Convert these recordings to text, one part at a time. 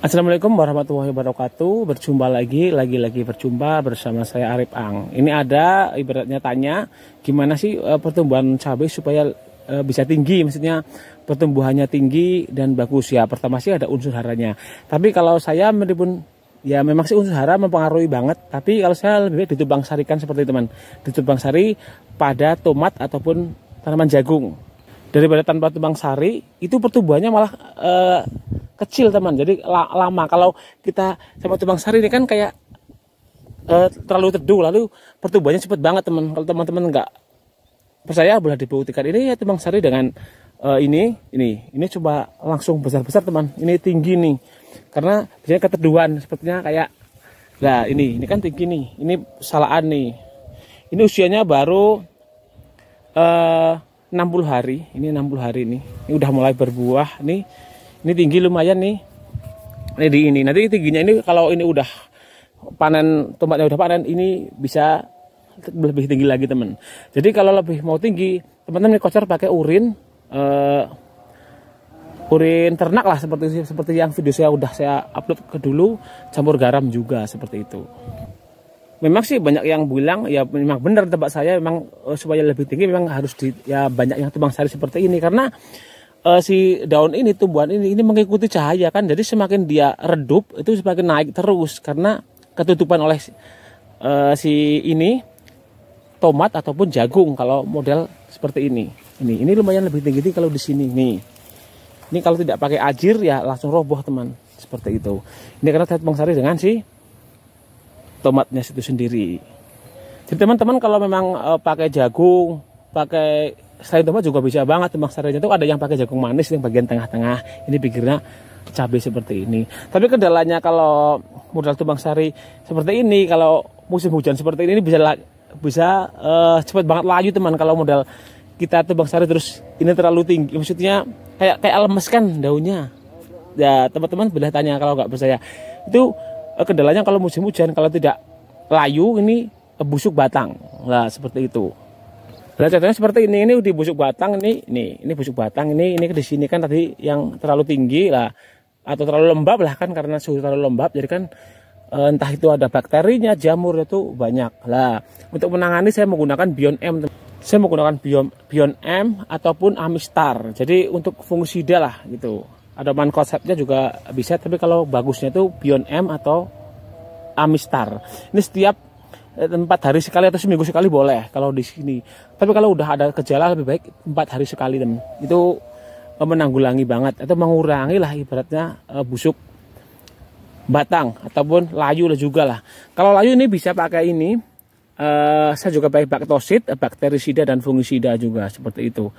Assalamualaikum warahmatullahi wabarakatuh. Berjumpa lagi berjumpa bersama saya Arif Ang. Ini ada ibaratnya tanya gimana sih pertumbuhan cabai supaya bisa tinggi, maksudnya pertumbuhannya tinggi dan bagus ya. Pertama sih ada unsur haranya. Tapi kalau saya meskipun ya memang sih unsur hara mempengaruhi banget. Tapi kalau saya lebih baik ditumbang sarikan seperti itu, teman. Ditumbang sari pada tomat ataupun tanaman jagung. Daripada tanpa tumbang sari itu pertumbuhannya malah kecil, teman. Jadi lama. Kalau kita sama tumbang sari ini kan kayak terlalu teduh, lalu pertumbuhannya cepat banget, teman. Kalau teman-teman nggak percaya boleh dibuktikan. Ini ya tumbang sari dengan ini coba langsung besar-besar, teman. Ini tinggi nih, karena biasanya keteduhan sepertinya kayak, nah ini kan tinggi nih. Ini salaan nih. Ini usianya baru 60 hari. Ini 60 hari nih. Ini udah mulai berbuah nih. Ini tinggi lumayan nih. Ini nanti tingginya ini kalau ini udah panen, tomatnya udah panen, ini bisa lebih tinggi lagi, teman. Jadi kalau lebih mau tinggi, teman-teman kocar pakai urin ternak lah, seperti yang video saya upload ke dulu, campur garam juga seperti itu. Memang sih banyak yang bilang ya memang benar tempat saya, memang supaya lebih tinggi memang harus banyak yang tumbang sari seperti ini, karena si daun ini, tumbuhan ini mengikuti cahaya kan. Jadi semakin dia redup itu semakin naik terus karena ketutupan oleh si ini tomat ataupun jagung. Kalau model seperti ini lumayan lebih tinggi kalau di sini nih. Ini kalau tidak pakai ajir ya langsung roboh, teman, seperti itu. Ini karena saya tumbang sari dengan si tomatnya itu sendiri. Jadi teman-teman kalau memang pakai jagung, pakai selain tomat juga bisa banget tumbang sarinya. Itu ada yang pakai jagung manis yang bagian tengah-tengah. Ini pikirnya cabai seperti ini. Tapi kendalanya kalau modal tumbang sari seperti ini, kalau musim hujan seperti ini bisa cepat banget laju, teman. Kalau modal kita tumbang sari terus ini terlalu tinggi, maksudnya kayak lemes kan daunnya. Ya teman-teman boleh tanya kalau nggak percaya. Itu kendalanya kalau musim hujan, kalau tidak layu ini busuk batang. Nah seperti itu. Nah contohnya seperti ini di busuk batang, ini busuk batang, ini di sini kan tadi yang terlalu tinggi lah atau terlalu lembab lah kan, karena suhu terlalu lembab jadi kan entah itu ada bakterinya, jamur itu banyak. Lah untuk menangani saya menggunakan Bion M. Saya menggunakan Bion M ataupun Amistar. Jadi untuk fungisida lah gitu. Ada mankosepnya juga bisa, tapi kalau bagusnya itu Bion M atau Amistar. Ini setiap 4 hari sekali atau seminggu sekali boleh kalau di sini. Tapi kalau udah ada gejala lebih baik 4 hari sekali, teman. Itu menanggulangi banget atau mengurangi lah ibaratnya busuk batang ataupun layu juga lah. Kalau layu ini bisa pakai ini. Saya juga pakai baktosid, bakterisida dan fungisida juga seperti itu.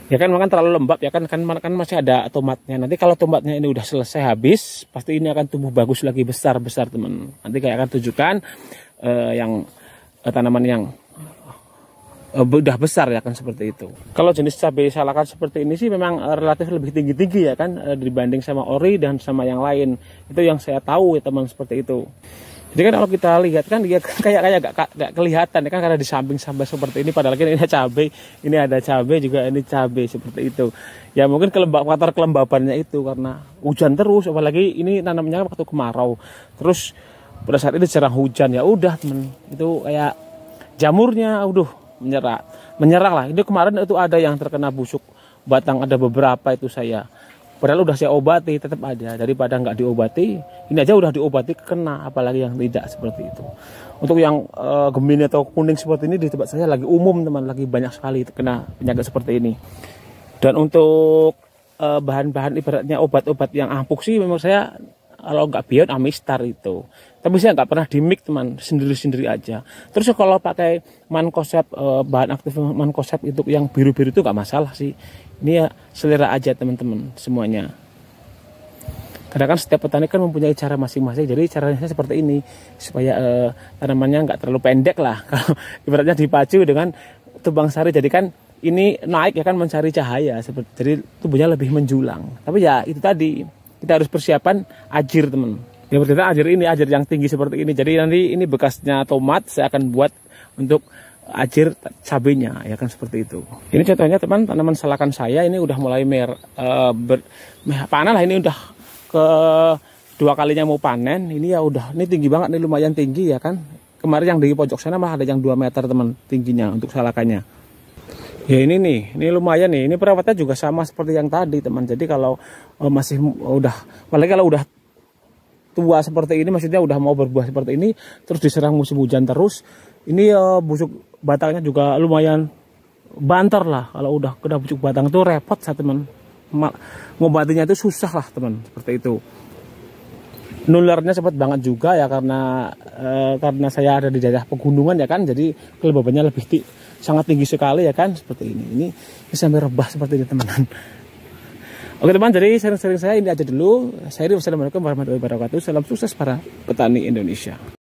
Ya kan makan terlalu lembab ya kan masih ada tomatnya. Nanti kalau tomatnya ini udah selesai habis, pasti ini akan tumbuh bagus lagi, besar teman. Nanti kayak akan tunjukkan yang tanaman yang udah besar ya kan seperti itu. Kalau jenis cabai salakan seperti ini sih memang relatif lebih tinggi ya kan dibanding sama ori dan sama yang lain. Itu yang saya tahu ya, teman, seperti itu. Jadi kan kalau kita lihat kan dia kayak gak kelihatan ya kan, karena di samping sampai seperti ini, padahal ini ada cabai juga, ini cabai seperti itu. Ya mungkin faktor kelembabannya itu karena hujan terus, apalagi ini tanamnya waktu kemarau. Terus pada saat ini cerah hujan, ya udah, teman, itu kayak jamurnya menyerah lah. Ini kemarin itu ada yang terkena busuk batang, ada beberapa itu saya. Padahal udah saya obati, tetap ada. Daripada nggak diobati, ini aja udah diobati kena, apalagi yang tidak seperti itu. Untuk yang gemini atau kuning seperti ini di tempat saya lagi umum, teman, lagi banyak sekali terkena penyakit seperti ini. Dan untuk bahan-bahan ibaratnya obat-obat yang ampuh sih memang saya kalau nggak Bion Amistar itu. Tapi saya nggak pernah dimik, teman, sendiri-sendiri aja. Terus kalau pakai mankosep, bahan aktif mankosep itu yang biru-biru itu nggak masalah sih. Ini ya selera aja, teman-teman, semuanya. Karena kan setiap petani kan mempunyai cara masing-masing. Jadi caranya seperti ini supaya tanamannya nggak terlalu pendek lah. Kalau ibaratnya dipacu dengan tumbang sari, jadi kan ini naik ya kan mencari cahaya. Jadi tubuhnya lebih menjulang. Tapi ya itu tadi, kita harus persiapan ajir, teman. Ya berarti ajir yang tinggi seperti ini. Jadi nanti ini bekasnya tomat saya akan buat untuk ajir cabenya, ya kan, seperti itu. Ini contohnya teman, tanaman selakan saya ini udah mulai panen lah, ini udah ke 2 kalinya mau panen. Ini ya udah, ini tinggi banget nih, lumayan tinggi ya kan. Kemarin yang di pojok sana malah ada yang 2 meter teman tingginya untuk salakannya. Ya ini nih, ini lumayan nih. Ini perawatannya juga sama seperti yang tadi teman. Jadi kalau masih udah, apalagi kalau udah tua seperti ini, maksudnya udah mau berbuah seperti ini, terus diserang musim hujan terus, ini busuk batangnya juga lumayan banter lah. Kalau udah kena busuk batang itu repot saya teman. Ngobatinya itu susah lah teman, seperti itu. Nularnya cepat banget juga ya, karena saya ada di daerah pegunungan ya kan, jadi kelembabannya sangat tinggi sekali ya kan, seperti ini. Ini sampai rebah seperti ini teman. Oke teman, jadi sharing-sharing saya ini aja dulu. Saya Wassalamualaikum warahmatullahi wabarakatuh. Salam sukses para petani Indonesia.